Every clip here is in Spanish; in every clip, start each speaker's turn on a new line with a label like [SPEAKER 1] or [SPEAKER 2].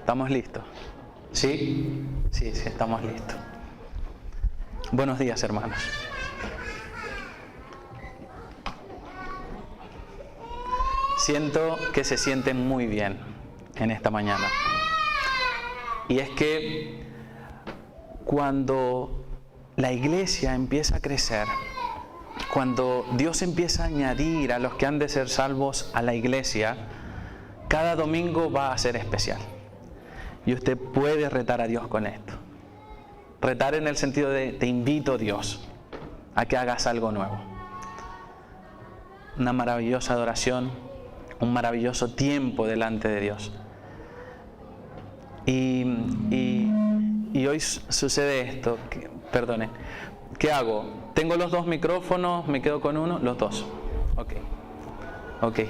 [SPEAKER 1] ¿Estamos listos? ¿Sí? Sí, estamos listos. Buenos días, hermanos. Siento que se sienten muy bien en esta mañana. Y es que cuando la iglesia empieza a crecer, cuando Dios empieza a añadir a los que han de ser salvos a la iglesia, cada domingo va a ser especial. Y usted puede retar a Dios con esto. Retar en el sentido de te invito, Dios, a que hagas algo nuevo. Una maravillosa adoración, un maravilloso tiempo delante de Dios. Y hoy sucede esto. Perdone. ¿Qué hago? Tengo los dos micrófonos, me quedo con uno, los dos. Ok.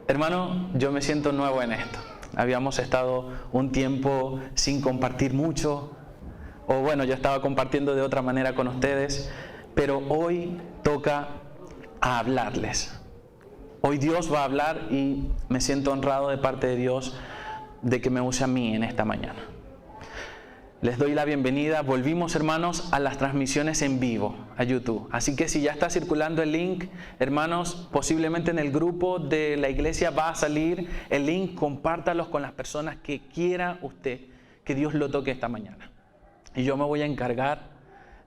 [SPEAKER 1] Hermano, yo me siento nuevo en esto. Habíamos estado un tiempo sin compartir mucho. O bueno, yo estaba compartiendo de otra manera con ustedes. Pero hoy toca hablarles. Hoy Dios va a hablar y me siento honrado de parte de Dios de que me use a mí en esta mañana. Les doy la bienvenida. Volvimos, hermanos, a las transmisiones en vivo a YouTube. Así que si ya está circulando el link, hermanos, posiblemente en el grupo de la iglesia va a salir el link. Compártalos con las personas que quiera usted que Dios lo toque esta mañana. Y yo me voy a encargar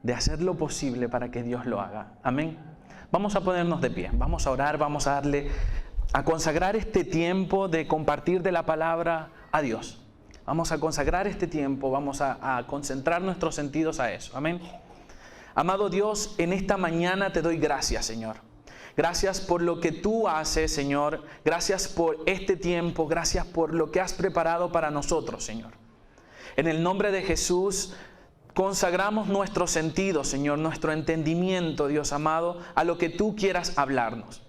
[SPEAKER 1] de hacer lo posible para que Dios lo haga. Amén. Vamos a ponernos de pie. Vamos a orar, vamos a consagrar este tiempo de compartir de la palabra a Dios. Vamos a consagrar este tiempo, vamos a concentrar nuestros sentidos a eso. Amén. Amado Dios, en esta mañana te doy gracias, Señor. Gracias por lo que tú haces, Señor. Gracias por este tiempo. Gracias por lo que has preparado para nosotros, Señor. En el nombre de Jesús, consagramos nuestros sentidos, Señor, nuestro entendimiento, Dios amado, a lo que tú quieras hablarnos.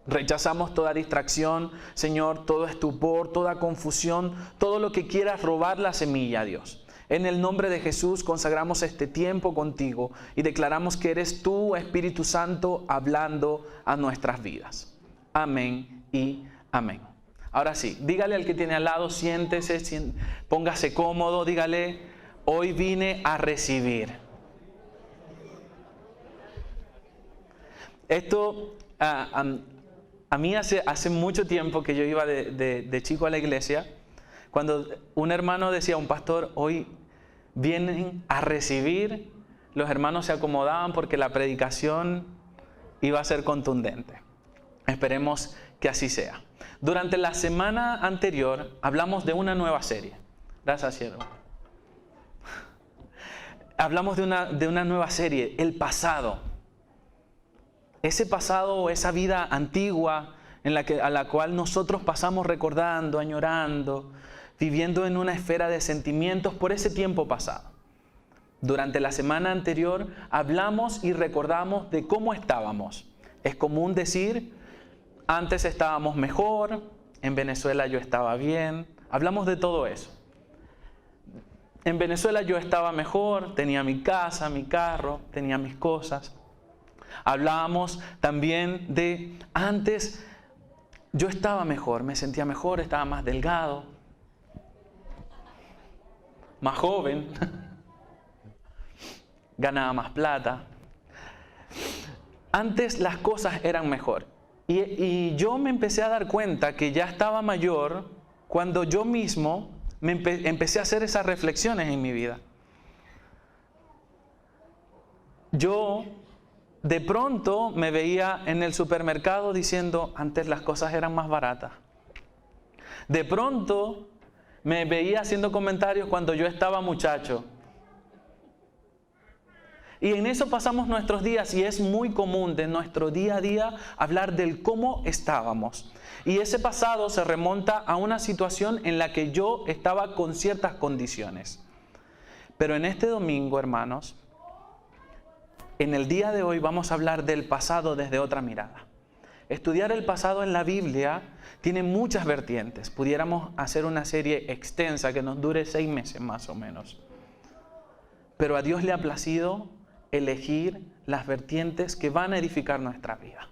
[SPEAKER 1] Rechazamos toda distracción, Señor, todo estupor, toda confusión, todo lo que quieras robar la semilla, Dios. En el nombre de Jesús consagramos este tiempo contigo y declaramos que eres tú, Espíritu Santo, hablando a nuestras vidas. Amén y amén. Ahora sí, dígale al que tiene al lado, siéntese, póngase cómodo, dígale, hoy vine a recibir. Esto... A mí hace mucho tiempo que yo iba de chico a la iglesia, cuando un hermano decía a un pastor, hoy vienen a recibir, los hermanos se acomodaban porque la predicación iba a ser contundente. Esperemos que así sea. Durante la semana anterior hablamos de una nueva serie. Gracias, siervo. Hablamos de una nueva serie, el pasado. Ese pasado, esa vida antigua a la cual nosotros pasamos recordando, añorando, viviendo en una esfera de sentimientos por ese tiempo pasado. Durante la semana anterior hablamos y recordamos de cómo estábamos. Es común decir, antes estábamos mejor, en Venezuela yo estaba bien. Hablamos de todo eso. En Venezuela yo estaba mejor, tenía mi casa, mi carro, tenía mis cosas. Hablábamos también de antes yo estaba mejor, me sentía mejor, estaba más delgado, más joven, ganaba más plata. Antes las cosas eran mejor. Y yo me empecé a dar cuenta que ya estaba mayor cuando yo mismo empecé a hacer esas reflexiones en mi vida. Yo de pronto me veía en el supermercado diciendo, antes las cosas eran más baratas. De pronto me veía haciendo comentarios cuando yo estaba muchacho. Y en eso pasamos nuestros días y es muy común de nuestro día a día hablar del cómo estábamos. Y ese pasado se remonta a una situación en la que yo estaba con ciertas condiciones. Pero en este domingo, hermanos, en el día de hoy vamos a hablar del pasado desde otra mirada. Estudiar el pasado en la Biblia tiene muchas vertientes. Pudiéramos hacer una serie extensa que nos dure 6 meses más o menos. Pero a Dios le ha placido elegir las vertientes que van a edificar nuestra vida.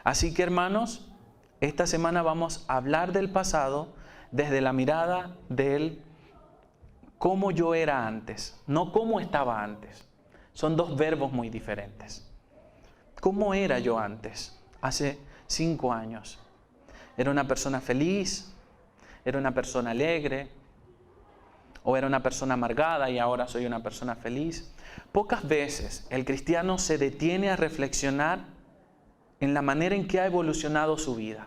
[SPEAKER 1] Así que, hermanos, esta semana vamos a hablar del pasado desde la mirada del cómo yo era antes, no cómo estaba antes. Son dos verbos muy diferentes. ¿Cómo era yo antes? Hace 5 años. ¿Era una persona feliz? ¿Era una persona alegre? ¿O era una persona amargada y ahora soy una persona feliz? Pocas veces el cristiano se detiene a reflexionar en la manera en que ha evolucionado su vida.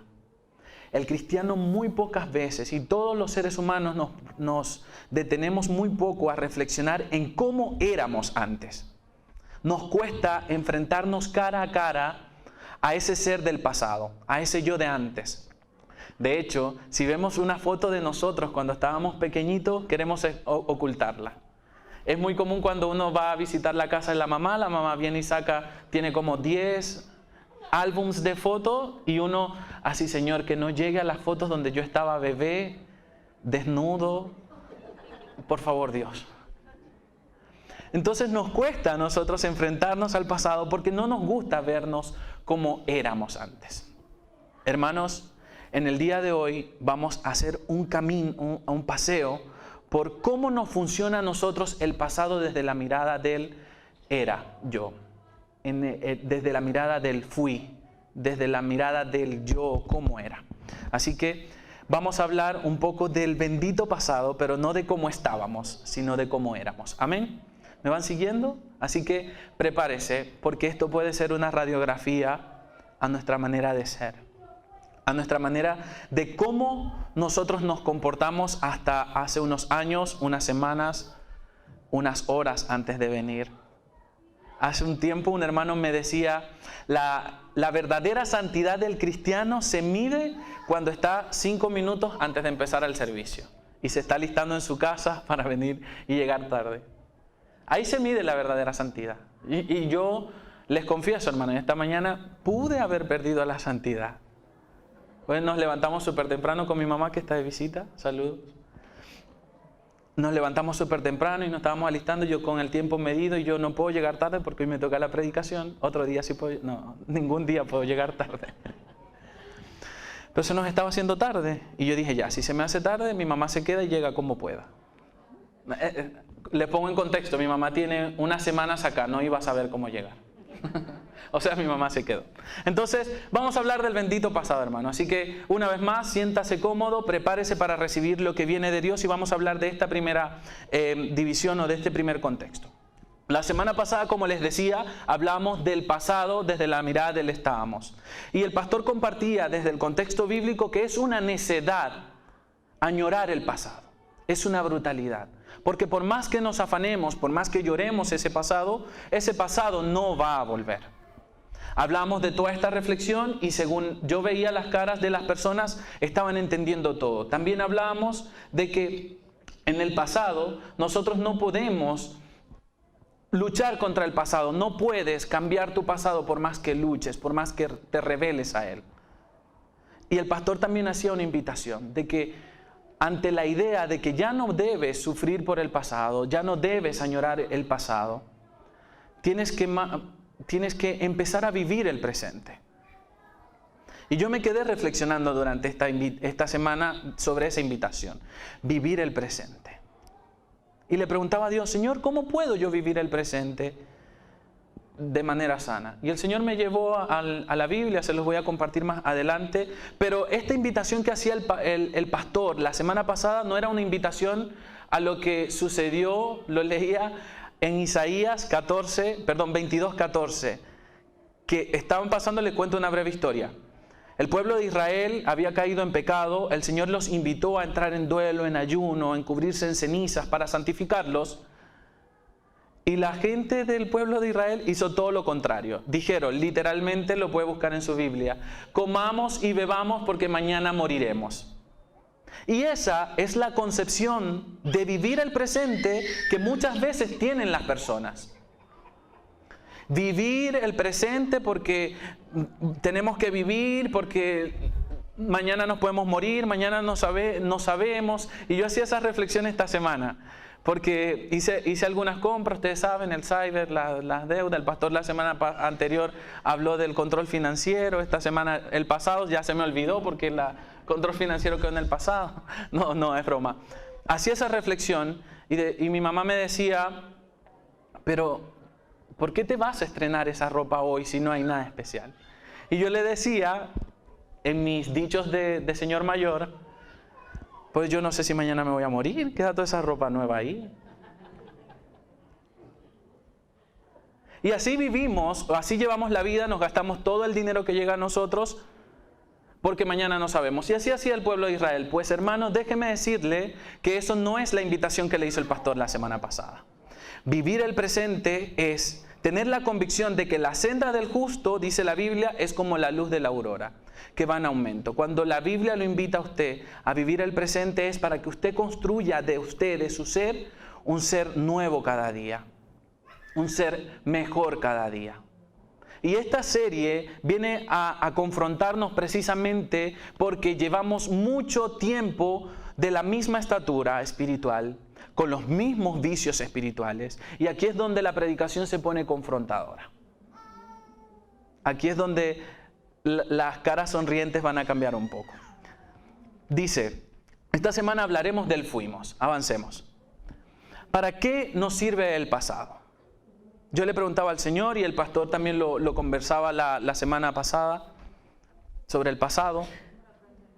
[SPEAKER 1] El cristiano muy pocas veces, y todos los seres humanos nos detenemos muy poco a reflexionar en cómo éramos antes. Nos cuesta enfrentarnos cara a cara a ese ser del pasado, a ese yo de antes. De hecho, si vemos una foto de nosotros cuando estábamos pequeñitos, queremos ocultarla. Es muy común cuando uno va a visitar la casa de la mamá viene y tiene como 10 álbums de fotos y uno, así, Señor, que no llegue a las fotos donde yo estaba bebé, desnudo, por favor, Dios. Entonces nos cuesta a nosotros enfrentarnos al pasado porque no nos gusta vernos como éramos antes. Hermanos, en el día de hoy vamos a hacer un camino, un paseo por cómo nos funciona a nosotros el pasado desde la mirada del era yo, desde la mirada del fui, desde la mirada del yo, cómo era. Así que vamos a hablar un poco del bendito pasado, pero no de cómo estábamos, sino de cómo éramos. ¿Amén? ¿Me van siguiendo? Así que prepárese, porque esto puede ser una radiografía a nuestra manera de ser, a nuestra manera de cómo nosotros nos comportamos hasta hace unos años, unas semanas, unas horas antes de venir. Hace un tiempo un hermano me decía, la verdadera santidad del cristiano se mide cuando está 5 minutos antes de empezar el servicio y se está listando en su casa para venir y llegar tarde. Ahí se mide la verdadera santidad. Y yo les confieso, hermano, esta mañana pude haber perdido la santidad. Pues nos levantamos súper temprano con mi mamá que está de visita. Saludos. Nos levantamos súper temprano y nos estábamos alistando. Yo con el tiempo medido y yo no puedo llegar tarde porque hoy me toca la predicación. Otro día sí puedo. No, ningún día puedo llegar tarde. Pero se nos estaba haciendo tarde. Y yo dije, ya, si se me hace tarde, mi mamá se queda y llega como pueda. Le pongo en contexto, mi mamá tiene unas semanas acá, no iba a saber cómo llegar. O sea, mi mamá se quedó. Entonces, vamos a hablar del bendito pasado, hermano. Así que, una vez más, siéntase cómodo, prepárese para recibir lo que viene de Dios y vamos a hablar de esta primera división o de este primer contexto. La semana pasada, como les decía, hablamos del pasado desde la mirada del estábamos. Y el pastor compartía desde el contexto bíblico que es una necedad añorar el pasado. Es una brutalidad. Porque por más que nos afanemos, por más que lloremos ese pasado no va a volver. Hablamos de toda esta reflexión y según yo veía las caras de las personas, estaban entendiendo todo. También hablamos de que en el pasado nosotros no podemos luchar contra el pasado. No puedes cambiar tu pasado por más que luches, por más que te rebeles a él. Y el pastor también hacía una invitación de que ante la idea de que ya no debes sufrir por el pasado, ya no debes añorar el pasado, tienes que empezar a vivir el presente. Y yo me quedé reflexionando durante esta semana sobre esa invitación, vivir el presente. Y le preguntaba a Dios, Señor, ¿cómo puedo yo vivir el presente de manera sana? Y el Señor me llevó a la Biblia, se los voy a compartir más adelante, pero esta invitación que hacía el pastor la semana pasada no era una invitación a lo que sucedió, lo leía en Isaías 22:14, que estaban pasando, les cuento una breve historia. El pueblo de Israel había caído en pecado, el Señor los invitó a entrar en duelo, en ayuno, en cubrirse en cenizas para santificarlos. Y la gente del pueblo de Israel hizo todo lo contrario. Dijeron, literalmente lo puede buscar en su Biblia, comamos y bebamos porque mañana moriremos. Y esa es la concepción de vivir el presente que muchas veces tienen las personas. Vivir el presente porque tenemos que vivir, porque mañana nos podemos morir, mañana no sabemos. Y yo hacía esa reflexión esta semana. Porque hice algunas compras, ustedes saben, el cyber, las deudas. El pastor la semana anterior habló del control financiero. Esta semana, el pasado ya se me olvidó porque Control financiero quedó en el pasado. No, es broma. Hacía esa reflexión y mi mamá me decía, pero ¿por qué te vas a estrenar esa ropa hoy si no hay nada especial? Y yo le decía, en mis dichos de señor mayor, pues yo no sé si mañana me voy a morir, queda toda esa ropa nueva ahí. Y así vivimos, así llevamos la vida, nos gastamos todo el dinero que llega a nosotros, porque mañana no sabemos. Y así hacía el pueblo de Israel. Pues hermanos, déjeme decirle que eso no es la invitación que le hizo el pastor la semana pasada. Vivir el presente es tener la convicción de que la senda del justo, dice la Biblia, es como la luz de la aurora, que va en aumento. Cuando la Biblia lo invita a usted a vivir el presente es para que usted construya de usted, de su ser, un ser nuevo cada día. Un ser mejor cada día. Y esta serie viene a confrontarnos precisamente porque llevamos mucho tiempo de la misma estatura espiritual, con los mismos vicios espirituales. Y aquí es donde la predicación se pone confrontadora. Aquí es donde las caras sonrientes van a cambiar un poco. Dice, esta semana hablaremos del fuimos. Avancemos. ¿Para qué nos sirve el pasado? Yo le preguntaba al Señor y el pastor también lo conversaba la semana pasada sobre el pasado.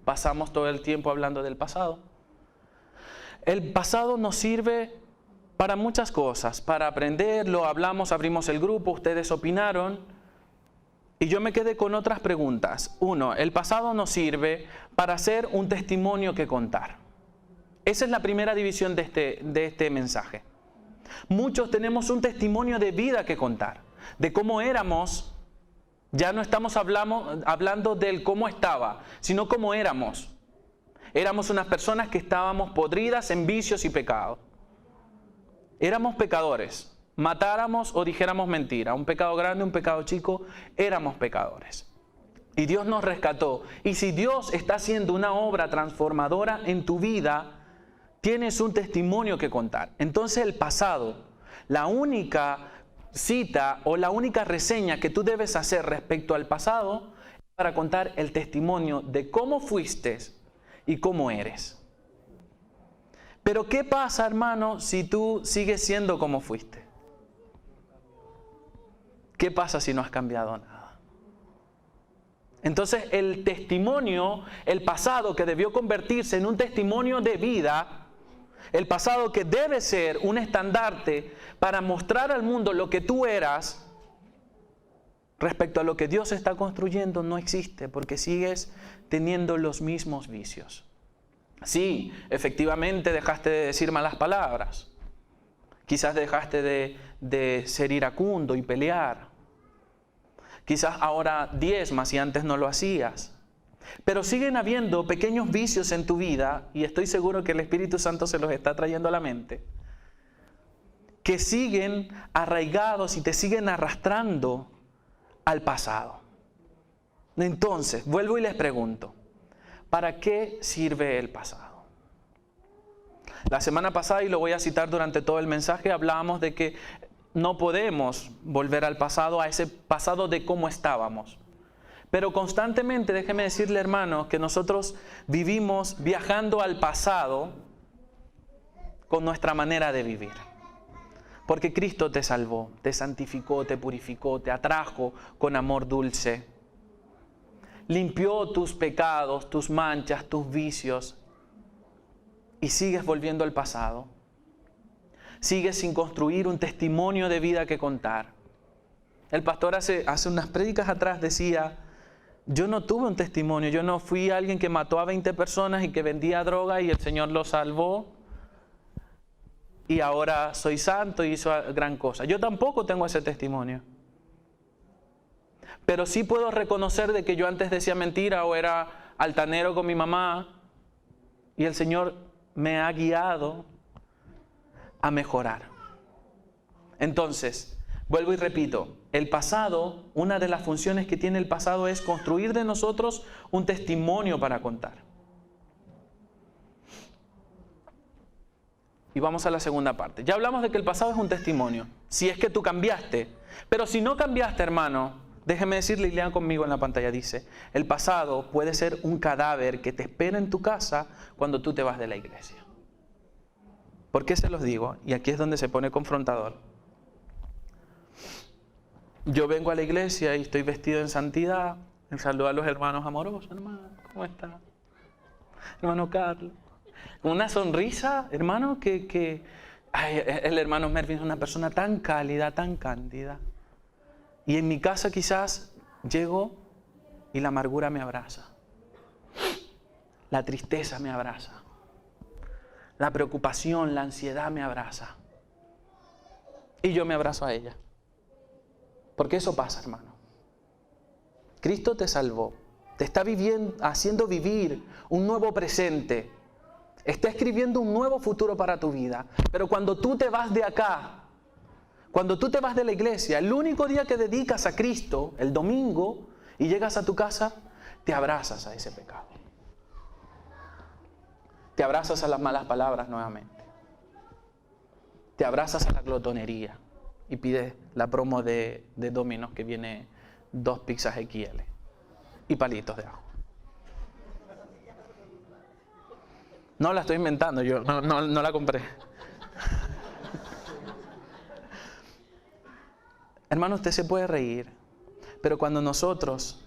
[SPEAKER 1] Pasamos todo el tiempo hablando del pasado. El pasado nos sirve para muchas cosas, para aprender, lo hablamos, abrimos el grupo, ustedes opinaron y yo me quedé con otras preguntas. Uno, el pasado nos sirve para hacer un testimonio que contar. Esa es la primera división de este mensaje. Muchos tenemos un testimonio de vida que contar, de cómo éramos. Ya no estamos hablando del cómo estaba, sino cómo éramos. Éramos unas personas que estábamos podridas en vicios y pecados. Éramos pecadores, matáramos o dijéramos mentira, un pecado grande, un pecado chico, éramos pecadores. Y Dios nos rescató. Y si Dios está haciendo una obra transformadora en tu vida, tienes un testimonio que contar. Entonces el pasado, la única cita o la única reseña que tú debes hacer respecto al pasado es para contar el testimonio de cómo fuiste y cómo eres. Pero ¿qué pasa, hermano, si tú sigues siendo como fuiste? ¿Qué pasa si no has cambiado nada? Entonces el testimonio, el pasado que debió convertirse en un testimonio de vida, el pasado que debe ser un estandarte para mostrar al mundo lo que tú eras respecto a lo que Dios está construyendo, no existe porque sigues teniendo los mismos vicios. Sí, efectivamente dejaste de decir malas palabras. Quizás dejaste de ser iracundo y pelear. Quizás ahora diezmas y antes no lo hacías. Pero siguen habiendo pequeños vicios en tu vida, y estoy seguro que el Espíritu Santo se los está trayendo a la mente, que siguen arraigados y te siguen arrastrando al pasado. Entonces, vuelvo y les pregunto, ¿para qué sirve el pasado? La semana pasada, y lo voy a citar durante todo el mensaje, hablábamos de que no podemos volver al pasado, a ese pasado de cómo estábamos. Pero constantemente, déjeme decirle, hermanos, que nosotros vivimos viajando al pasado con nuestra manera de vivir. Porque Cristo te salvó, te santificó, te purificó, te atrajo con amor dulce. Limpió tus pecados, tus manchas, tus vicios. Y sigues volviendo al pasado. Sigues sin construir un testimonio de vida que contar. El pastor hace unas prédicas atrás decía: yo no tuve un testimonio, yo no fui alguien que mató a 20 personas y que vendía droga y el Señor lo salvó y ahora soy santo y hizo gran cosa. Yo tampoco tengo ese testimonio. Pero sí puedo reconocer de que yo antes decía mentira o era altanero con mi mamá y el Señor me ha guiado a mejorar. Entonces, vuelvo y repito, el pasado, una de las funciones que tiene el pasado es construir de nosotros un testimonio para contar. Y vamos a la segunda parte. Ya hablamos de que el pasado es un testimonio, si es que tú cambiaste. Pero si no cambiaste, hermano, déjeme decirle y lean conmigo en la pantalla, dice, el pasado puede ser un cadáver que te espera en tu casa cuando tú te vas de la iglesia. ¿Por qué se los digo? Y aquí es donde se pone confrontador. Yo vengo a la iglesia y estoy vestido en santidad, en saludo a los hermanos amorosos, hermano, ¿cómo está? Hermano Carlos. Con una sonrisa, hermano, ay, el hermano Mervin es una persona tan cálida, tan cándida. Y en mi casa quizás llego y la amargura me abraza. La tristeza me abraza. La preocupación, la ansiedad me abraza. Y yo me abrazo a ella. Porque eso pasa, hermano. Cristo te salvó. Te está haciendo vivir un nuevo presente. Está escribiendo un nuevo futuro para tu vida. Pero cuando tú te vas de acá, cuando tú te vas de la iglesia, el único día que dedicas a Cristo, el domingo, y llegas a tu casa, te abrazas a ese pecado. Te abrazas a las malas palabras nuevamente. Te abrazas a la glotonería y pides la promo de Domino's que viene 2 pizzas XL y palitos de ajo. No la estoy inventando, yo no la compré. Hermano, usted se puede reír, pero cuando nosotros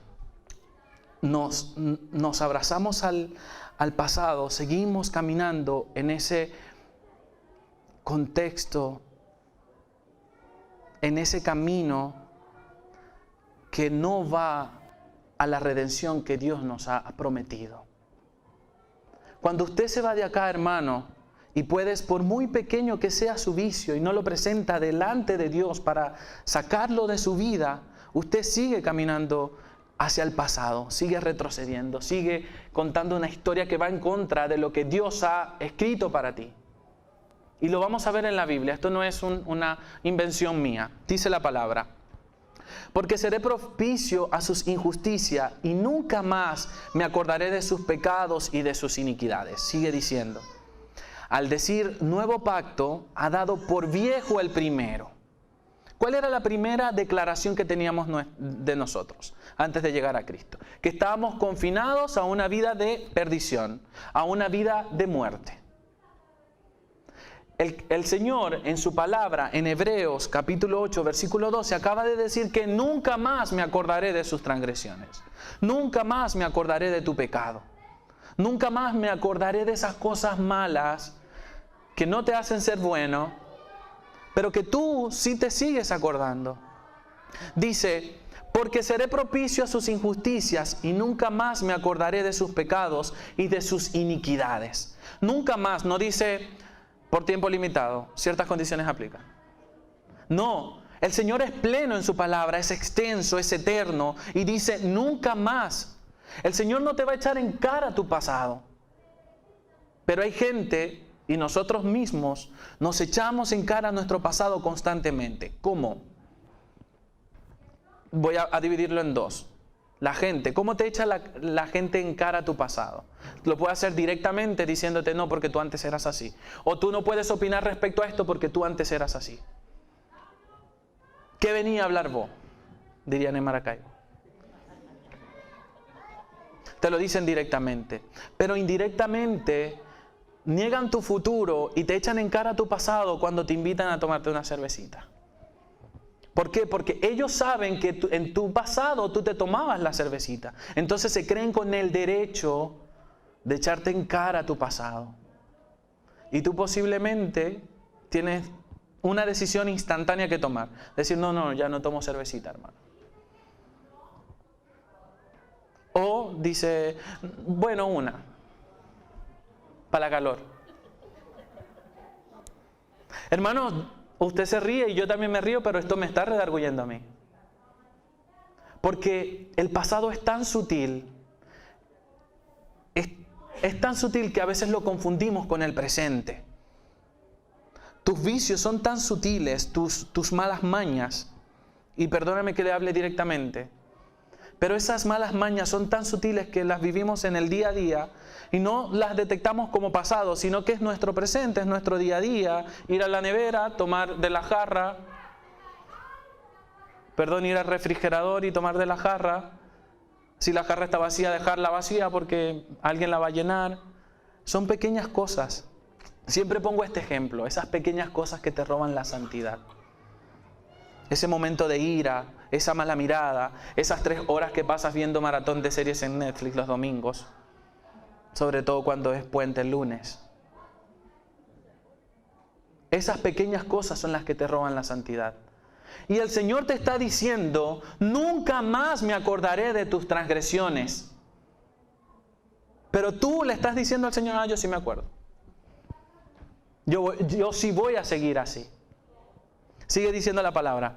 [SPEAKER 1] nos abrazamos al pasado, seguimos caminando en ese contexto, en ese camino que no va a la redención que Dios nos ha prometido. Cuando usted se va de acá, hermano, y puedes, por muy pequeño que sea su vicio, y no lo presenta delante de Dios para sacarlo de su vida, usted sigue caminando hacia el pasado, sigue retrocediendo, sigue contando una historia que va en contra de lo que Dios ha escrito para ti. Y lo vamos a ver en la Biblia, esto no es una invención mía, dice la palabra. Porque seré propicio a sus injusticias y nunca más me acordaré de sus pecados y de sus iniquidades. Sigue diciendo, al decir nuevo pacto, ha dado por viejo el primero. ¿Cuál era la primera declaración que teníamos de nosotros antes de llegar a Cristo? Que estábamos confinados a una vida de perdición, a una vida de muerte. El Señor en su palabra, en Hebreos capítulo 8, versículo 12, acaba de decir que nunca más me acordaré de sus transgresiones. Nunca más me acordaré de tu pecado. Nunca más me acordaré de esas cosas malas que no te hacen ser bueno, pero que tú sí te sigues acordando. Dice, porque seré propicio a sus injusticias y nunca más me acordaré de sus pecados y de sus iniquidades. Nunca más, no dice por tiempo limitado, ciertas condiciones aplican. No, el Señor es pleno en su palabra, es extenso, es eterno y dice nunca más. El Señor no te va a echar en cara tu pasado. Pero hay gente y nosotros mismos nos echamos en cara nuestro pasado constantemente. ¿Cómo? Voy a dividirlo en dos. La gente, ¿cómo te echa la gente en cara tu pasado? Lo puede hacer directamente diciéndote no porque tú antes eras así. O tú no puedes opinar respecto a esto porque tú antes eras así. ¿Qué venía a hablar vos? Dirían en Maracaibo. Te lo dicen directamente. Pero indirectamente niegan tu futuro y te echan en cara tu pasado cuando te invitan a tomarte una cervecita. ¿Por qué? Porque ellos saben que en tu pasado tú te tomabas la cervecita. Entonces se creen con el derecho de echarte en cara tu pasado. Y tú posiblemente tienes una decisión instantánea que tomar. Decir, no, ya no tomo cervecita, hermano. O dice, bueno, para la calor. Hermanos, usted se ríe y yo también me río, pero esto me está redarguyendo a mí. Porque el pasado es tan sutil, es tan sutil que a veces lo confundimos con el presente. Tus vicios son tan sutiles, tus malas mañas, y perdóname que le hable directamente, pero esas malas mañas son tan sutiles que las vivimos en el día a día y no las detectamos como pasado, sino que es nuestro presente, es nuestro día a día, ir a la nevera, tomar de la jarra. Perdón, ir al refrigerador y tomar de la jarra. Si la jarra está vacía, dejarla vacía porque alguien la va a llenar. Son pequeñas cosas. Siempre pongo este ejemplo, esas pequeñas cosas que te roban la santidad. Ese momento de ira, esa mala mirada, esas 3 horas que pasas viendo maratón de series en Netflix los domingos. Sobre todo cuando es puente el lunes. Esas pequeñas cosas son las que te roban la santidad. Y el Señor te está diciendo, nunca más me acordaré de tus transgresiones. Pero tú le estás diciendo al Señor, yo sí me acuerdo. Yo sí voy a seguir así. Sigue diciendo la palabra.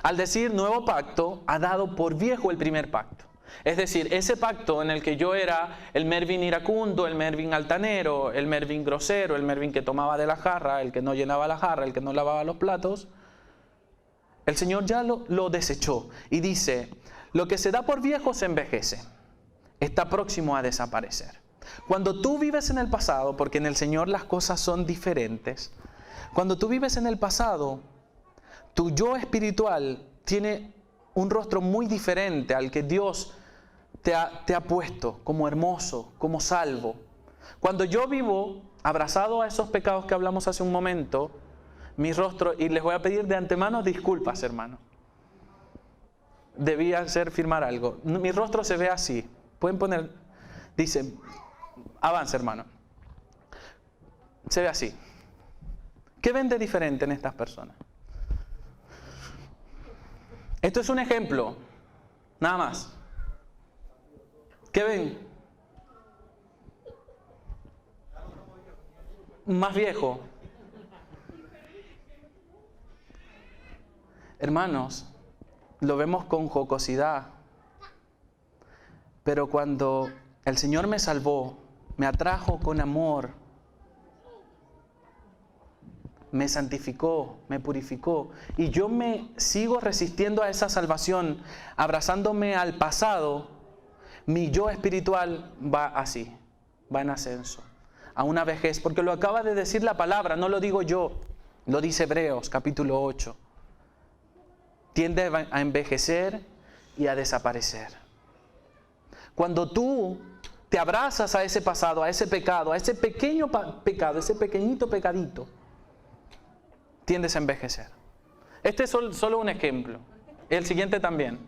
[SPEAKER 1] Al decir nuevo pacto, ha dado por viejo el primer pacto. Es decir, ese pacto en el que yo era el Mervin iracundo, el Mervin altanero, el Mervin grosero, el Mervin que tomaba de la jarra, el que no llenaba la jarra, el que no lavaba los platos, el Señor ya lo desechó y dice, lo que se da por viejo se envejece, está próximo a desaparecer. Cuando tú vives en el pasado, porque en el Señor las cosas son diferentes, cuando tú vives en el pasado, tu yo espiritual tiene un rostro muy diferente al que Dios te ha puesto como hermoso, como salvo. Cuando yo vivo abrazado a esos pecados que hablamos hace un momento, mi rostro, y les voy a pedir de antemano disculpas, hermano. Debía hacer firmar algo. Mi rostro se ve así. Pueden poner, dice, avance, hermano. Se ve así. ¿Qué ven de diferente en estas personas? Esto es un ejemplo, nada más. ¿Qué ven? Más viejo. Hermanos, lo vemos con jocosidad, pero cuando el Señor me salvó, me atrajo con amor, me santificó, me purificó, y yo me sigo resistiendo a esa salvación, abrazándome al pasado, mi yo espiritual va así, va en ascenso, a una vejez, porque lo acaba de decir la palabra, no lo digo yo, lo dice Hebreos capítulo 8. Tiende a envejecer y a desaparecer. Cuando tú te abrazas a ese pasado, a ese pecado, a ese pequeño pecado, ese pequeñito pecadito, tiendes a envejecer. Este es solo un ejemplo. El siguiente también.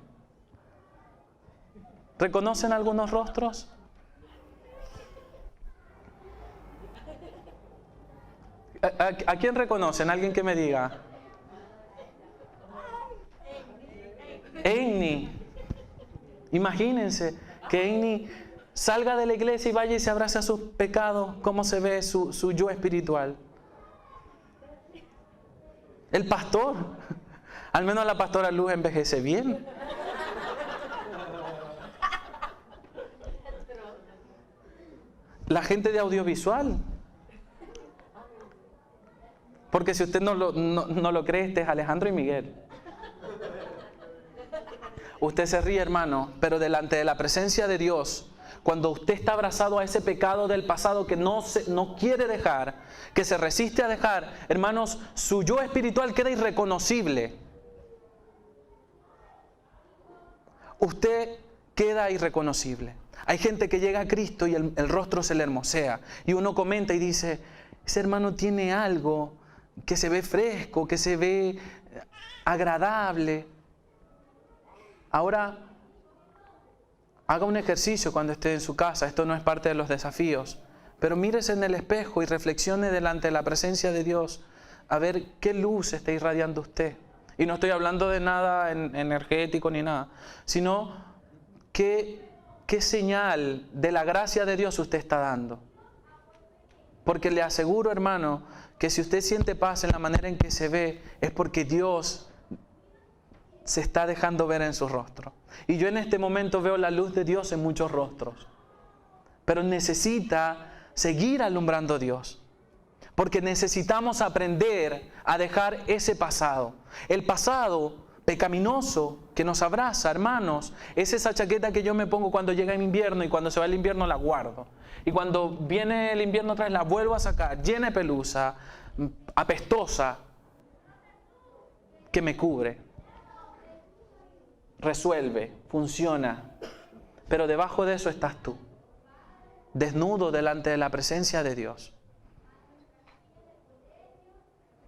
[SPEAKER 1] ¿Reconocen algunos rostros? ¿A quién reconocen? Alguien que me diga. Enni. Imagínense que Enni salga de la iglesia y vaya y se abrace a sus pecados. ¿Cómo se ve su yo espiritual? El pastor. Al menos la pastora Luz envejece bien. La gente de audiovisual. Porque si usted no lo cree, este es Alejandro y Miguel. Usted se ríe, hermano, pero delante de la presencia de Dios, cuando usted está abrazado a ese pecado del pasado que no quiere dejar, que se resiste a dejar, hermanos, su yo espiritual queda irreconocible. Usted queda irreconocible. Hay gente que llega a Cristo y el rostro se le hermosea. Y uno comenta y dice, ese hermano tiene algo que se ve fresco, que se ve agradable. Ahora, haga un ejercicio cuando esté en su casa. Esto no es parte de los desafíos. Pero mírese en el espejo y reflexione delante de la presencia de Dios a ver qué luz está irradiando usted. Y no estoy hablando de nada energético ni nada, sino qué señal de la gracia de Dios usted está dando. Porque le aseguro, hermano, que si usted siente paz en la manera en que se ve, es porque Dios se está dejando ver en su rostro. Y yo en este momento veo la luz de Dios en muchos rostros. Pero necesita seguir alumbrando Dios. Porque necesitamos aprender a dejar ese pasado. El pasado pecaminoso que nos abraza, hermanos, es esa chaqueta que yo me pongo cuando llega el invierno y cuando se va el invierno la guardo. Y cuando viene el invierno otra vez la vuelvo a sacar, llena de pelusa, apestosa, que me cubre. resuelve, funciona. Pero debajo de eso estás tú, desnudo delante de la presencia de Dios.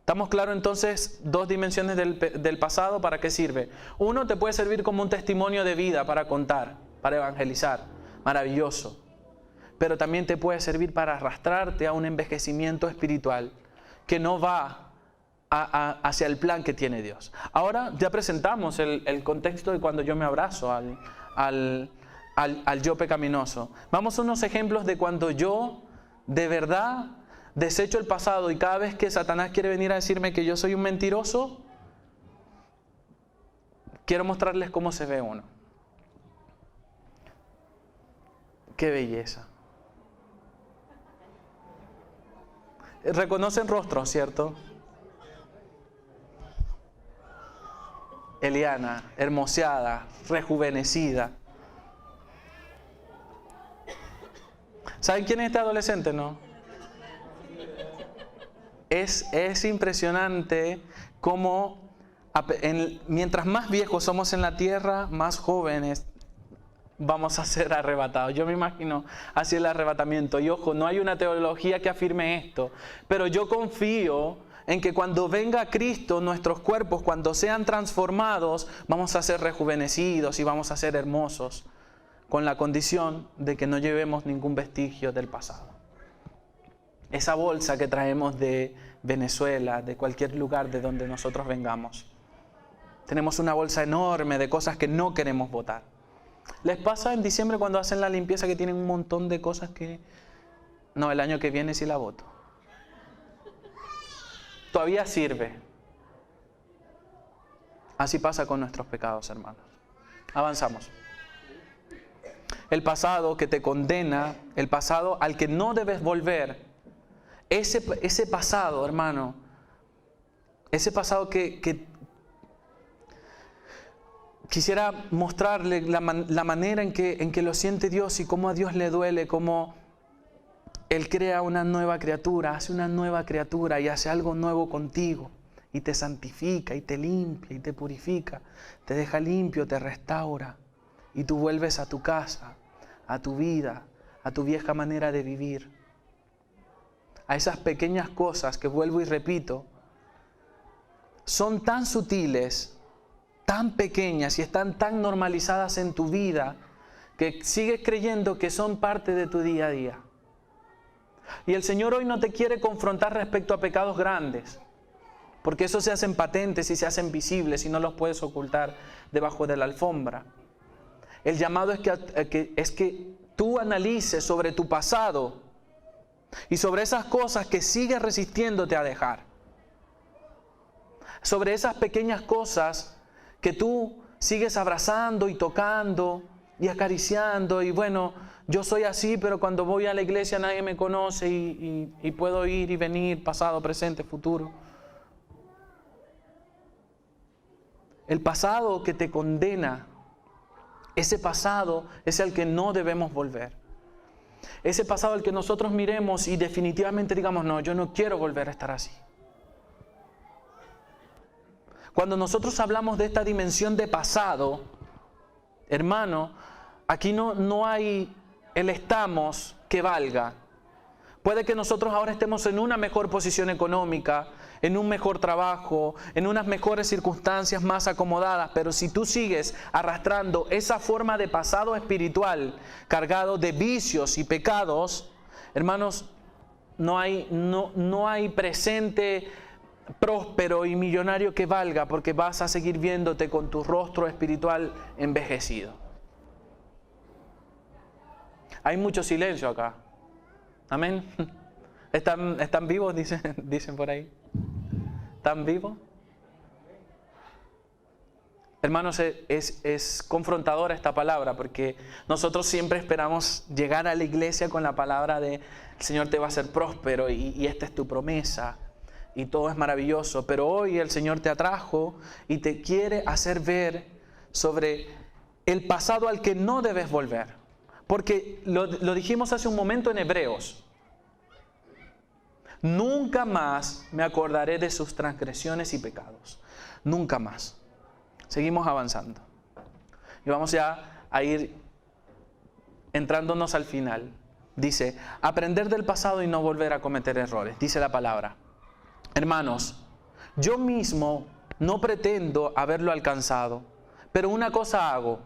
[SPEAKER 1] ¿Estamos claros entonces? Dos dimensiones del pasado, ¿para qué sirve? Uno, te puede servir como un testimonio de vida para contar, para evangelizar. Maravilloso. Pero también te puede servir para arrastrarte a un envejecimiento espiritual que no va hacia el plan que tiene Dios. Ahora ya presentamos el contexto de cuando yo me abrazo al yo pecaminoso. Vamos a unos ejemplos de cuando yo de verdad desecho el pasado, y cada vez que Satanás quiere venir a decirme que yo soy un mentiroso, quiero mostrarles cómo se ve uno. ¡Qué belleza! Reconocen rostros, ¿cierto? Eliana, hermoseada, rejuvenecida. ¿Saben quién es este adolescente, no? Es impresionante cómo mientras más viejos somos en la tierra, más jóvenes vamos a ser arrebatados. Yo me imagino así el arrebatamiento. Y ojo, no hay una teología que afirme esto, pero yo confío en que cuando venga Cristo, nuestros cuerpos, cuando sean transformados, vamos a ser rejuvenecidos y vamos a ser hermosos, con la condición de que no llevemos ningún vestigio del pasado. Esa bolsa que traemos de Venezuela, de cualquier lugar de donde nosotros vengamos. Tenemos una bolsa enorme de cosas que no queremos botar. ¿Les pasa en diciembre cuando hacen la limpieza que tienen un montón de cosas que... No, el año que viene sí la boto. Todavía sirve. Así pasa con nuestros pecados, hermanos. Avanzamos. El pasado que te condena, el pasado al que no debes volver, ese pasado, hermano, ese pasado que quisiera mostrarle la manera en que lo siente Dios y cómo a Dios le duele, cómo Él crea una nueva criatura, hace una nueva criatura y hace algo nuevo contigo y te santifica y te limpia y te purifica, te deja limpio, te restaura y tú vuelves a tu casa, a tu vida, a tu vieja manera de vivir. A esas pequeñas cosas que, vuelvo y repito, son tan sutiles, tan pequeñas y están tan normalizadas en tu vida que sigues creyendo que son parte de tu día a día. Y el Señor hoy no te quiere confrontar respecto a pecados grandes, porque esos se hacen patentes y se hacen visibles y no los puedes ocultar debajo de la alfombra. El llamado es que tú analices sobre tu pasado y sobre esas cosas que sigues resistiéndote a dejar. Sobre esas pequeñas cosas que tú sigues abrazando y tocando y acariciando. Y bueno, yo soy así, pero cuando voy a la iglesia nadie me conoce y puedo ir y venir, pasado, presente, futuro. El pasado que te condena, ese pasado es el que no debemos volver. Ese pasado al que nosotros miremos y definitivamente digamos, no, yo no quiero volver a estar así. Cuando nosotros hablamos de esta dimensión de pasado, hermano, aquí no hay el estamos que valga. Puede que nosotros ahora estemos en una mejor posición económica, en un mejor trabajo, en unas mejores circunstancias más acomodadas, pero si tú sigues arrastrando esa forma de pasado espiritual cargado de vicios y pecados, hermanos, no hay presente próspero y millonario que valga, porque vas a seguir viéndote con tu rostro espiritual envejecido. Hay mucho silencio acá. Amén. ¿Están vivos? Dicen por ahí. ¿Están vivos? Hermanos, es confrontadora esta palabra, porque nosotros siempre esperamos llegar a la iglesia con la palabra de el Señor te va a hacer próspero y esta es tu promesa y todo es maravilloso. Pero hoy el Señor te atrajo y te quiere hacer ver sobre el pasado al que no debes volver. Porque lo dijimos hace un momento en Hebreos. Nunca más me acordaré de sus transgresiones y pecados. Nunca más. Seguimos avanzando. Y vamos ya a ir entrándonos al final. Dice, aprender del pasado y no volver a cometer errores. Dice la palabra. Hermanos, yo mismo no pretendo haberlo alcanzado, pero una cosa hago,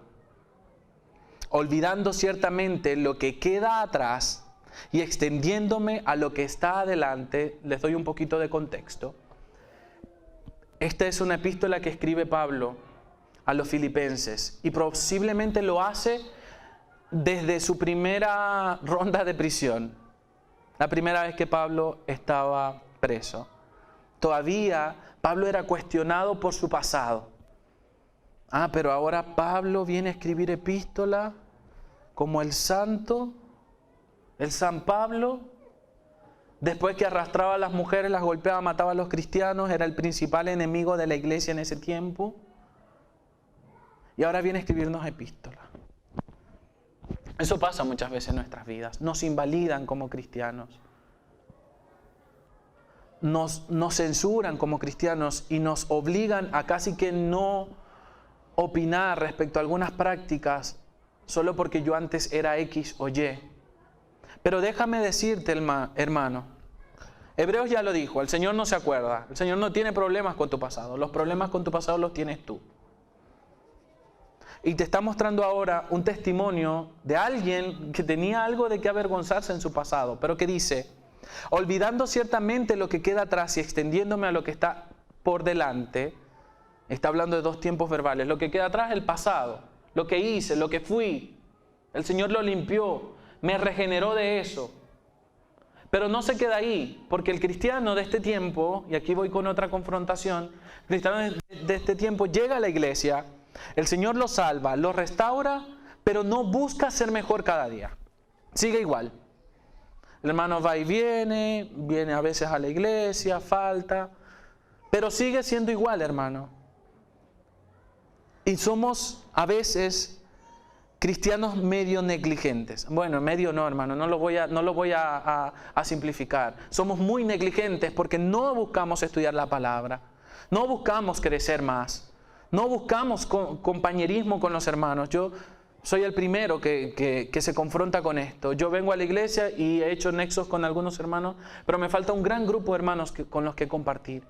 [SPEAKER 1] olvidando ciertamente lo que queda atrás y extendiéndome a lo que está adelante. Les doy un poquito de contexto. Esta es una epístola que escribe Pablo a los filipenses y posiblemente lo hace desde su primera ronda de prisión, la primera vez que Pablo estaba preso. Todavía Pablo era cuestionado por su pasado. Pero ahora Pablo viene a escribir epístola como el San Pablo, después que arrastraba a las mujeres, las golpeaba, mataba a los cristianos, era el principal enemigo de la iglesia en ese tiempo. Y ahora viene a escribirnos epístola. Eso pasa muchas veces en nuestras vidas. Nos invalidan como cristianos. Nos censuran como cristianos y nos obligan a casi que no opinar respecto a algunas prácticas solo porque yo antes era X o Y. Pero déjame decirte, hermano, Hebreos ya lo dijo, el Señor no se acuerda, el Señor no tiene problemas con tu pasado, los problemas con tu pasado los tienes tú. Y te está mostrando ahora un testimonio de alguien que tenía algo de qué avergonzarse en su pasado, pero que dice, olvidando ciertamente lo que queda atrás y extendiéndome a lo que está por delante. Está hablando de dos tiempos verbales. Lo que queda atrás es el pasado, lo que hice, lo que fui. El Señor lo limpió, me regeneró de eso. Pero no se queda ahí, porque el cristiano de este tiempo, y aquí voy con otra confrontación, el cristiano de este tiempo llega a la iglesia, el Señor lo salva, lo restaura, pero no busca ser mejor cada día. Sigue igual. El hermano va y viene a veces a la iglesia, falta, pero sigue siendo igual, hermano. Y somos a veces cristianos medio negligentes. Bueno, medio no, hermano, no lo voy a simplificar. Somos muy negligentes porque no buscamos estudiar la palabra, no buscamos crecer más, no buscamos compañerismo con los hermanos. Yo soy el primero que se confronta con esto. Yo vengo a la iglesia y he hecho nexos con algunos hermanos, pero me falta un gran grupo de hermanos con los que compartir.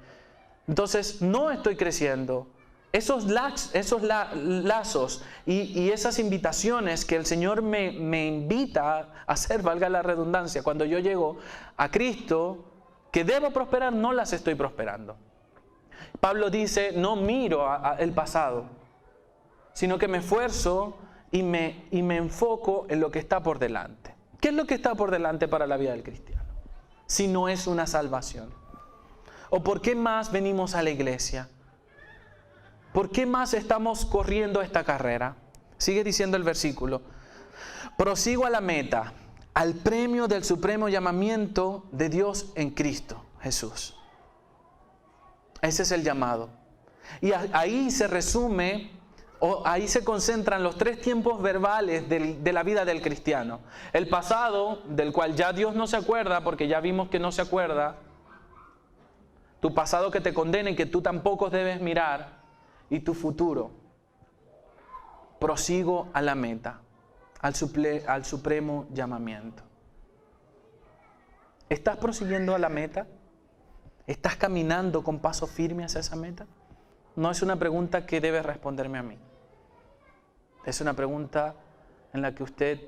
[SPEAKER 1] Entonces, no estoy creciendo. Esos lazos y esas invitaciones que el Señor me invita a hacer, valga la redundancia, cuando yo llego a Cristo, que debo prosperar, no las estoy prosperando. Pablo dice, no miro el pasado, sino que me esfuerzo y me enfoco en lo que está por delante. ¿Qué es lo que está por delante para la vida del cristiano? Si no es una salvación. ¿O por qué más venimos a la iglesia? ¿Por qué más estamos corriendo esta carrera? Sigue diciendo el versículo. Prosigo a la meta, al premio del supremo llamamiento de Dios en Cristo Jesús. Ese es el llamado. Y ahí se resume, o ahí se concentran los tres tiempos verbales de la vida del cristiano. El pasado, del cual ya Dios no se acuerda, porque ya vimos que no se acuerda. Tu pasado que te condena y que tú tampoco debes mirar. Y tu futuro. Prosigo a la meta, al supremo llamamiento. ¿Estás prosiguiendo a la meta? ¿Estás caminando con paso firme hacia esa meta? No es una pregunta que debe responderme a mí. Es una pregunta en la que usted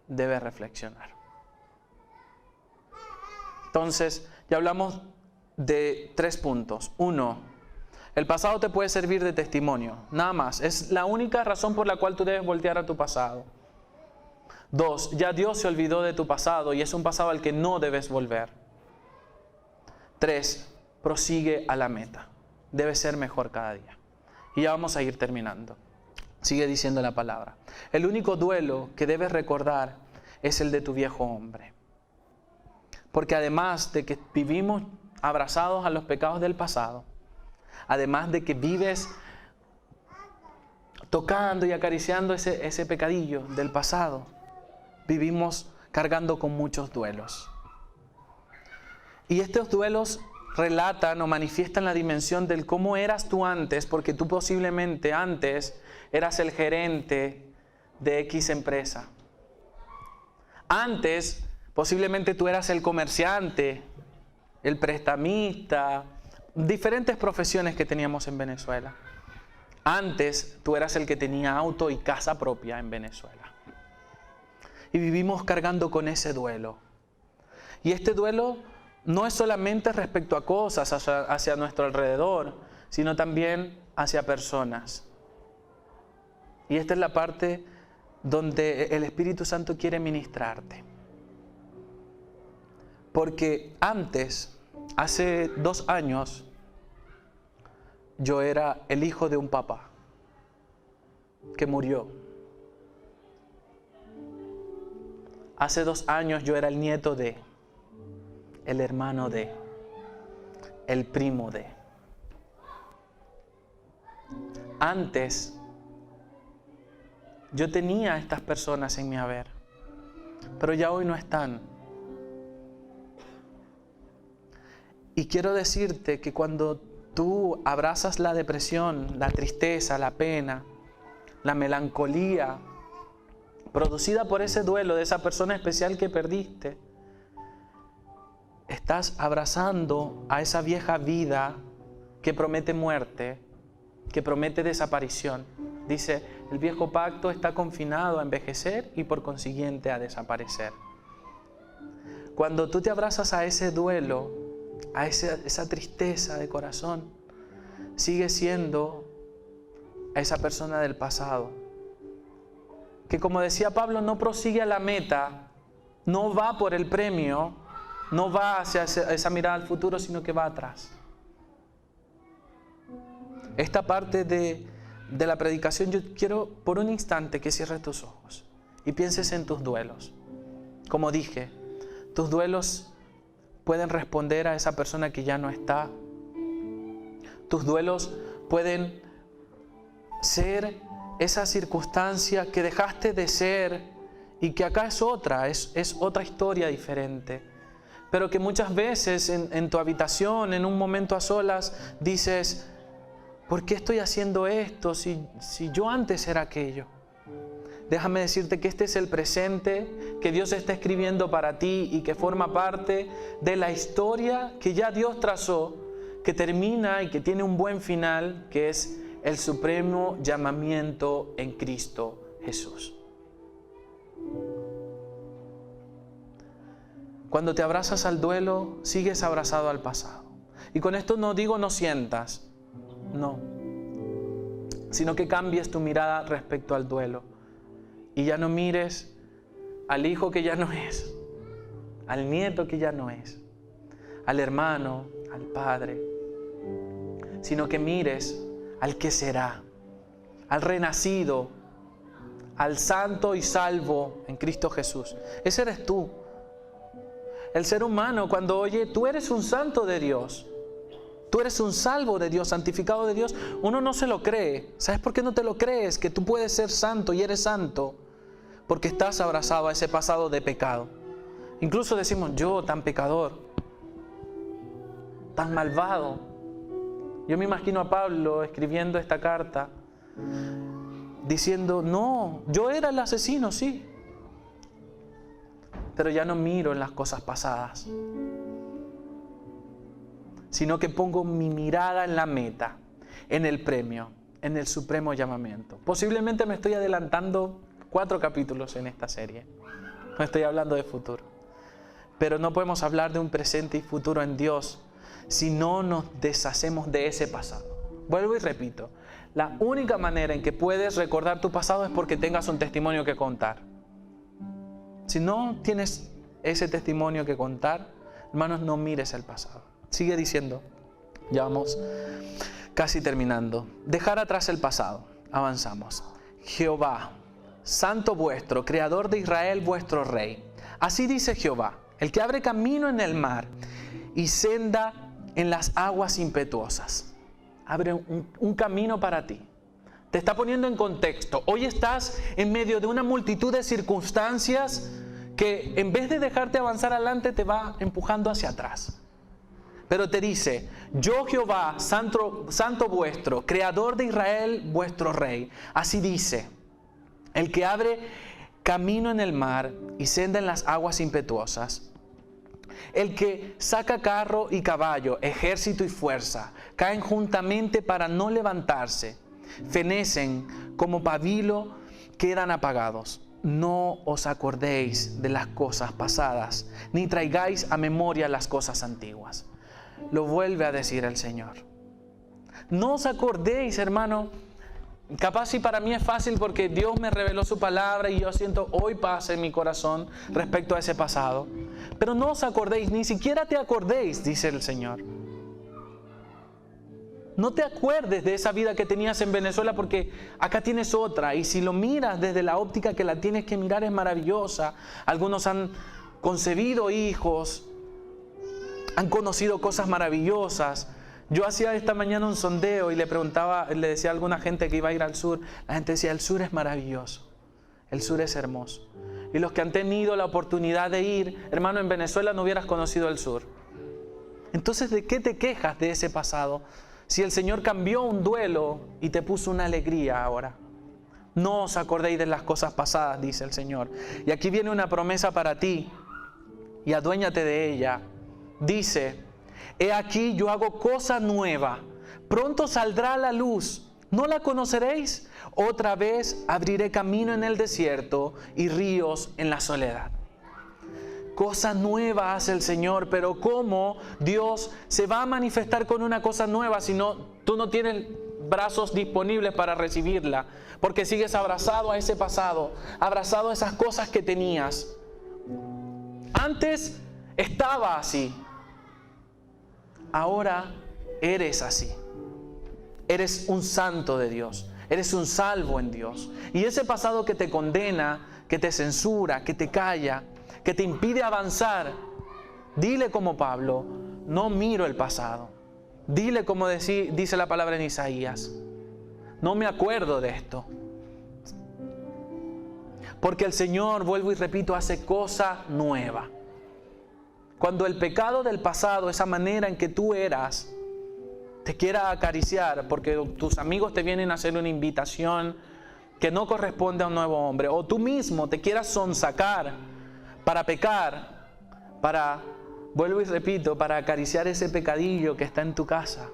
[SPEAKER 1] debe reflexionar. Entonces, ya hablamos de 3 puntos. 1, el pasado te puede servir de testimonio, nada más. Es la única razón por la cual tú debes voltear a tu pasado. 2, ya Dios se olvidó de tu pasado y es un pasado al que no debes volver. 3, prosigue a la meta. Debes ser mejor cada día. Y ya vamos a ir terminando. Sigue diciendo la palabra. El único duelo que debes recordar es el de tu viejo hombre. Porque además de que vivimos abrazados a los pecados del pasado, además de que vives tocando y acariciando ese pecadillo del pasado, vivimos cargando con muchos duelos. Y estos duelos relatan o manifiestan la dimensión del cómo eras tú antes, porque tú posiblemente antes eras el gerente de X empresa. Antes, posiblemente tú eras el comerciante, el prestamista, diferentes profesiones que teníamos en Venezuela. Antes, tú eras el que tenía auto y casa propia en Venezuela. Y vivimos cargando con ese duelo. Y este duelo no es solamente respecto a cosas hacia nuestro alrededor, sino también hacia personas. Y esta es la parte donde el Espíritu Santo quiere ministrarte. Porque antes, hace 2 años, yo era el hijo de un papá que murió. Hace 2 años yo era el nieto de, el hermano de, el primo de. Antes, yo tenía a estas personas en mi haber, pero ya hoy no están. Y quiero decirte que cuando tú abrazas la depresión, la tristeza, la pena, la melancolía, producida por ese duelo de esa persona especial que perdiste, estás abrazando a esa vieja vida que promete muerte, que promete desaparición. Dice, el viejo pacto está confinado a envejecer y por consiguiente a desaparecer. Cuando tú te abrazas a ese duelo, a esa tristeza de corazón, sigue siendo a esa persona del pasado, que como decía Pablo, no prosigue a la meta, no va por el premio, no va hacia esa mirada al futuro, sino que va atrás. Esta parte de la predicación, yo quiero por un instante que cierres tus ojos y pienses en tus duelos. Como dije, tus duelos pueden responder a esa persona que ya no está. Tus duelos pueden ser esa circunstancia que dejaste de ser y que acá es otra historia diferente. Pero que muchas veces en tu habitación, en un momento a solas, dices, ¿por qué estoy haciendo esto si yo antes era aquello? Déjame decirte que este es el presente que Dios está escribiendo para ti y que forma parte de la historia que ya Dios trazó, que termina y que tiene un buen final, que es el supremo llamamiento en Cristo Jesús. Cuando te abrazas al duelo, sigues abrazado al pasado. Y con esto no digo no sientas, no, sino que cambies tu mirada respecto al duelo. Y ya no mires al hijo que ya no es, al nieto que ya no es, al hermano, al padre, sino que mires al que será, al renacido, al santo y salvo en Cristo Jesús. Ese eres tú. El ser humano, cuando oye, tú eres un santo de Dios, tú eres un salvo de Dios, santificado de Dios, uno no se lo cree. ¿Sabes por qué no te lo crees? Que tú puedes ser santo y eres santo porque estás abrazado a ese pasado de pecado. Incluso decimos, yo tan pecador, tan malvado. Yo me imagino a Pablo escribiendo esta carta diciendo, no, yo era el asesino, sí, pero ya no miro en las cosas pasadas, sino que pongo mi mirada en la meta, en el premio, en el supremo llamamiento. Posiblemente me estoy adelantando 4 capítulos en esta serie. No estoy hablando de futuro. Pero no podemos hablar de un presente y futuro en Dios si no nos deshacemos de ese pasado. Vuelvo y repito, la única manera en que puedes recordar tu pasado es porque tengas un testimonio que contar. Si no tienes ese testimonio que contar, hermanos, no mires el pasado. Sigue diciendo, ya vamos casi terminando. Dejar atrás el pasado. Avanzamos. Jehová, santo vuestro, creador de Israel, vuestro rey. Así dice Jehová, el que abre camino en el mar y senda en las aguas impetuosas. Abre un camino para ti. Te está poniendo en contexto. Hoy estás en medio de una multitud de circunstancias que en vez de dejarte avanzar adelante te va empujando hacia atrás. Pero te dice, yo Jehová, santo vuestro, creador de Israel, vuestro rey. Así dice, el que abre camino en el mar y senda en las aguas impetuosas. El que saca carro y caballo, ejército y fuerza, caen juntamente para no levantarse. Fenecen como pabilo, quedan apagados. No os acordéis de las cosas pasadas, ni traigáis a memoria las cosas antiguas. Lo vuelve a decir el Señor. No os acordéis, hermano. Capaz si para mí es fácil porque Dios me reveló su palabra y yo siento hoy paz en mi corazón respecto a ese pasado. Pero no os acordéis, ni siquiera te acordéis, dice el Señor. No te acuerdes de esa vida que tenías en Venezuela porque acá tienes otra. Y si lo miras desde la óptica que la tienes que mirar es maravillosa. Algunos han concebido hijos, han conocido cosas maravillosas. Yo hacía esta mañana un sondeo y le decía a alguna gente que iba a ir al sur. La gente decía, el sur es maravilloso, el sur es hermoso. Y los que han tenido la oportunidad de ir, hermano, en Venezuela no hubieras conocido el sur. Entonces, ¿de qué te quejas de ese pasado? Si el Señor cambió un duelo y te puso una alegría ahora. No os acordéis de las cosas pasadas, dice el Señor. Y aquí viene una promesa para ti y aduéñate de ella. Dice, he aquí yo hago cosa nueva, pronto saldrá a la luz, ¿no la conoceréis? Otra vez abriré camino en el desierto y ríos en la soledad. Cosa nueva hace el Señor, pero ¿cómo Dios se va a manifestar con una cosa nueva si tú no tienes brazos disponibles para recibirla? Porque sigues abrazado a ese pasado, abrazado a esas cosas que tenías. Antes estaba así. Ahora eres así. Eres un santo de Dios. Eres un salvo en Dios. Y ese pasado que te condena, que te censura, que te calla, que te impide avanzar, dile como Pablo, no miro el pasado. Dile como dice la palabra en Isaías, no me acuerdo de esto. Porque el Señor, vuelvo y repito, hace cosa nueva. Cuando el pecado del pasado, esa manera en que tú eras, te quiera acariciar porque tus amigos te vienen a hacer una invitación que no corresponde a un nuevo hombre, o tú mismo te quieras sonsacar para pecar, vuelvo y repito, para acariciar ese pecadillo que está en tu casa.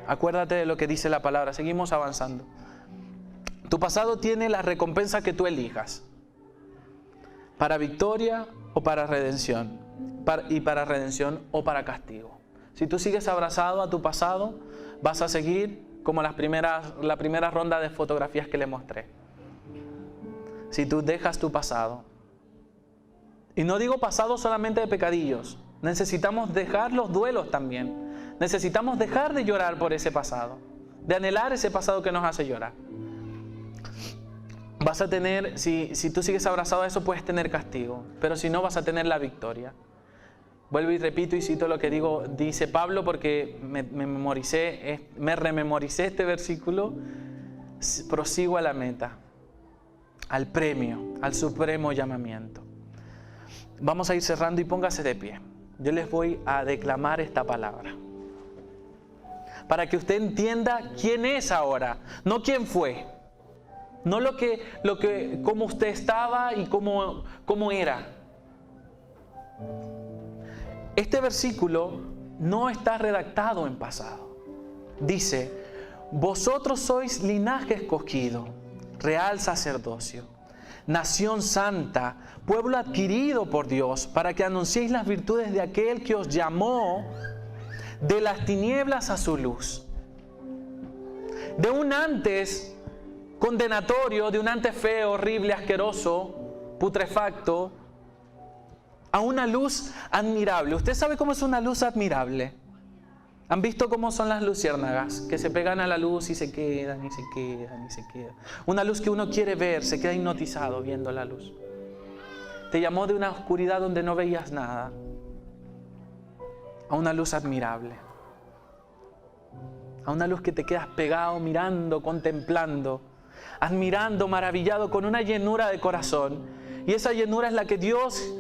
[SPEAKER 1] Acuérdate de lo que dice la palabra. Seguimos avanzando. Tu pasado tiene la recompensa que tú elijas. Para victoria o para redención. Y para redención o para castigo. Si tú sigues abrazado a tu pasado, vas a seguir como la primera ronda de fotografías que le mostré. Si tú dejas tu pasado. Y no digo pasado solamente de pecadillos. Necesitamos dejar los duelos también. Necesitamos dejar de llorar por ese pasado. De anhelar ese pasado que nos hace llorar. Vas a tener, si tú sigues abrazado a eso, puedes tener castigo. Pero si no, vas a tener la victoria. Vuelvo y repito y cito lo que dice Pablo porque me rememoricé este versículo. Prosigo a la meta, al premio, al supremo llamamiento. Vamos a ir cerrando y póngase de pie. Yo les voy a declamar esta palabra. Para que usted entienda quién es ahora, no quién fue. No cómo usted estaba y cómo era. Este versículo no está redactado en pasado. Dice, vosotros sois linaje escogido, real sacerdocio, nación santa, pueblo adquirido por Dios, para que anunciéis las virtudes de aquel que os llamó de las tinieblas a su luz. De un antes condenatorio, de un antes feo, horrible, asqueroso, putrefacto, a una luz admirable. ¿Usted sabe cómo es una luz admirable? ¿Han visto cómo son las luciérnagas? Que se pegan a la luz y se quedan, y se quedan, y se quedan. Una luz que uno quiere ver, se queda hipnotizado viendo la luz. Te llamó de una oscuridad donde no veías nada, a una luz admirable. A una luz que te quedas pegado, mirando, contemplando, admirando, maravillado, con una llenura de corazón. Y esa llenura es la que Dios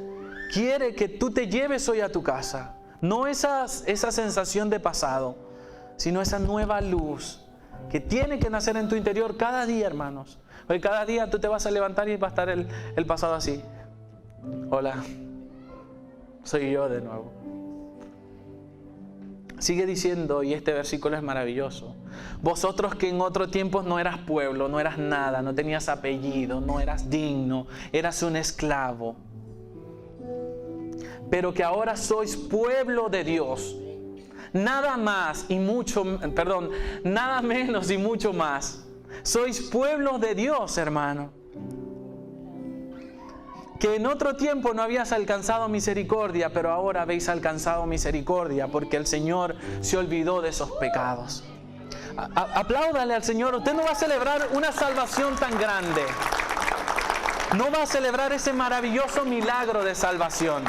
[SPEAKER 1] quiere que tú te lleves hoy a tu casa. No esa sensación de pasado, sino esa nueva luz que tiene que nacer en tu interior cada día, hermanos. Porque cada día tú te vas a levantar y va a estar el pasado así. Hola, soy yo de nuevo. Sigue diciendo, y este versículo es maravilloso: vosotros que en otro tiempo no eras pueblo, no eras nada, no tenías apellido, no eras digno, eras un esclavo, pero que ahora sois pueblo de Dios. Nada menos y mucho más. Sois pueblo de Dios, hermano. Que en otro tiempo no habías alcanzado misericordia, pero ahora habéis alcanzado misericordia, porque el Señor se olvidó de esos pecados. Apláudale al Señor. Usted no va a celebrar una salvación tan grande. No va a celebrar ese maravilloso milagro de salvación.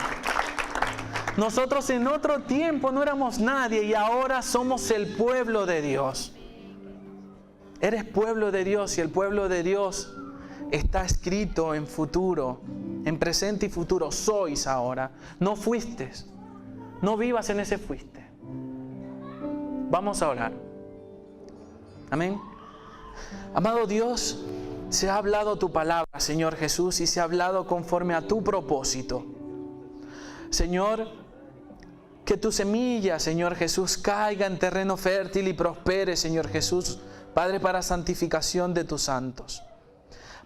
[SPEAKER 1] Nosotros en otro tiempo no éramos nadie y ahora somos el pueblo de Dios. Eres pueblo de Dios, y el pueblo de Dios está escrito en futuro, en presente y futuro. Sois ahora, no fuiste. No vivas en ese fuiste. Vamos a orar. Amén. Amado Dios, se ha hablado tu palabra, Señor Jesús, y se ha hablado conforme a tu propósito. Señor, que tu semilla, Señor Jesús, caiga en terreno fértil y prospere, Señor Jesús, Padre, para santificación de tus santos.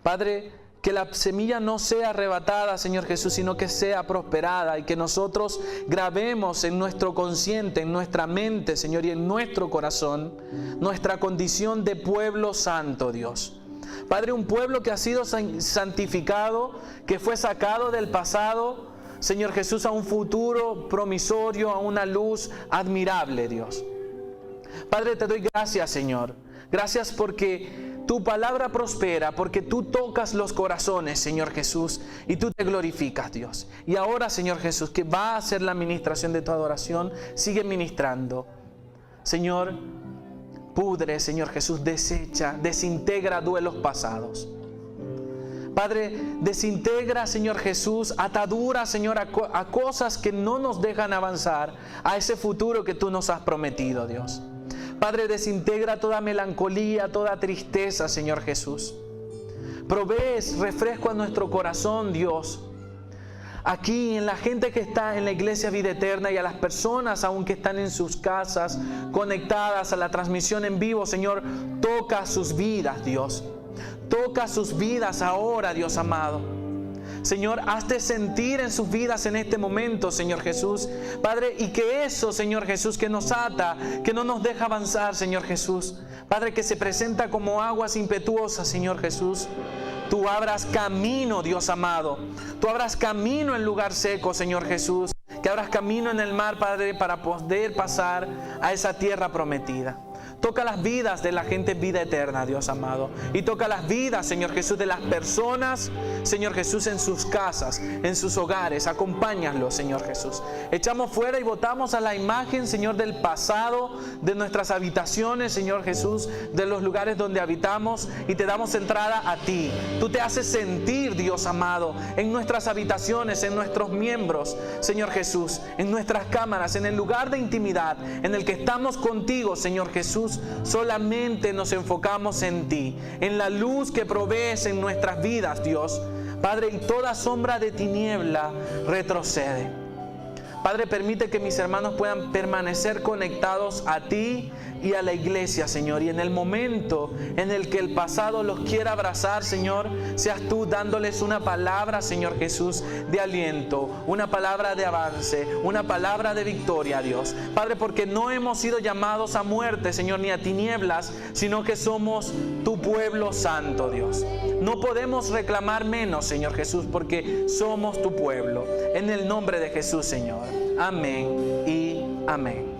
[SPEAKER 1] Padre, que la semilla no sea arrebatada, Señor Jesús, sino que sea prosperada, y que nosotros grabemos en nuestro consciente, en nuestra mente, Señor, y en nuestro corazón, nuestra condición de pueblo santo, Dios. Padre, un pueblo que ha sido santificado, que fue sacado del pasado, Señor Jesús, a un futuro promisorio, a una luz admirable, Dios. Padre, te doy gracias, Señor. Gracias porque tu palabra prospera, porque tú tocas los corazones, Señor Jesús, y tú te glorificas, Dios. Y ahora, Señor Jesús, que va a hacer la administración de tu adoración, sigue ministrando. Señor, pudre, Señor Jesús, desecha, desintegra duelos pasados. Padre, desintegra, Señor Jesús, ataduras, Señor, a cosas que no nos dejan avanzar a ese futuro que tú nos has prometido, Dios. Padre, desintegra toda melancolía, toda tristeza, Señor Jesús. Provees refresco a nuestro corazón, Dios. Aquí en la gente que está en la Iglesia Vida Eterna, y a las personas aún que están en sus casas, conectadas a la transmisión en vivo, Señor, toca sus vidas, Dios. Toca sus vidas ahora, Dios amado. Señor, hazte sentir en sus vidas en este momento, Señor Jesús. Padre, y que eso, Señor Jesús, que nos ata, que no nos deja avanzar, Señor Jesús. Padre, que se presenta como aguas impetuosas, Señor Jesús. Tú abras camino, Dios amado. Tú abras camino en lugar seco, Señor Jesús. Que abras camino en el mar, Padre, para poder pasar a esa tierra prometida. Toca las vidas de la gente en Vida Eterna, Dios amado. Y toca las vidas, Señor Jesús, de las personas, Señor Jesús, en sus casas, en sus hogares. Acompáñalos, Señor Jesús. Echamos fuera y botamos a la imagen, Señor, del pasado, de nuestras habitaciones, Señor Jesús, de los lugares donde habitamos, y te damos entrada a ti. Tú te haces sentir, Dios amado, en nuestras habitaciones, en nuestros miembros, Señor Jesús, en nuestras cámaras, en el lugar de intimidad en el que estamos contigo, Señor Jesús. Solamente nos enfocamos en ti, en la luz que provees en nuestras vidas, Dios. Padre, y toda sombra de tiniebla retrocede. Padre, permite que mis hermanos puedan permanecer conectados a ti y a la iglesia, Señor. Y en el momento en el que el pasado los quiera abrazar, Señor, seas tú dándoles una palabra, Señor Jesús, de aliento, una palabra de avance, una palabra de victoria, Dios. Padre, porque no hemos sido llamados a muerte, Señor, ni a tinieblas, sino que somos tu pueblo santo, Dios. No podemos reclamar menos, Señor Jesús, porque somos tu pueblo. En el nombre de Jesús, Señor. Amén y amén.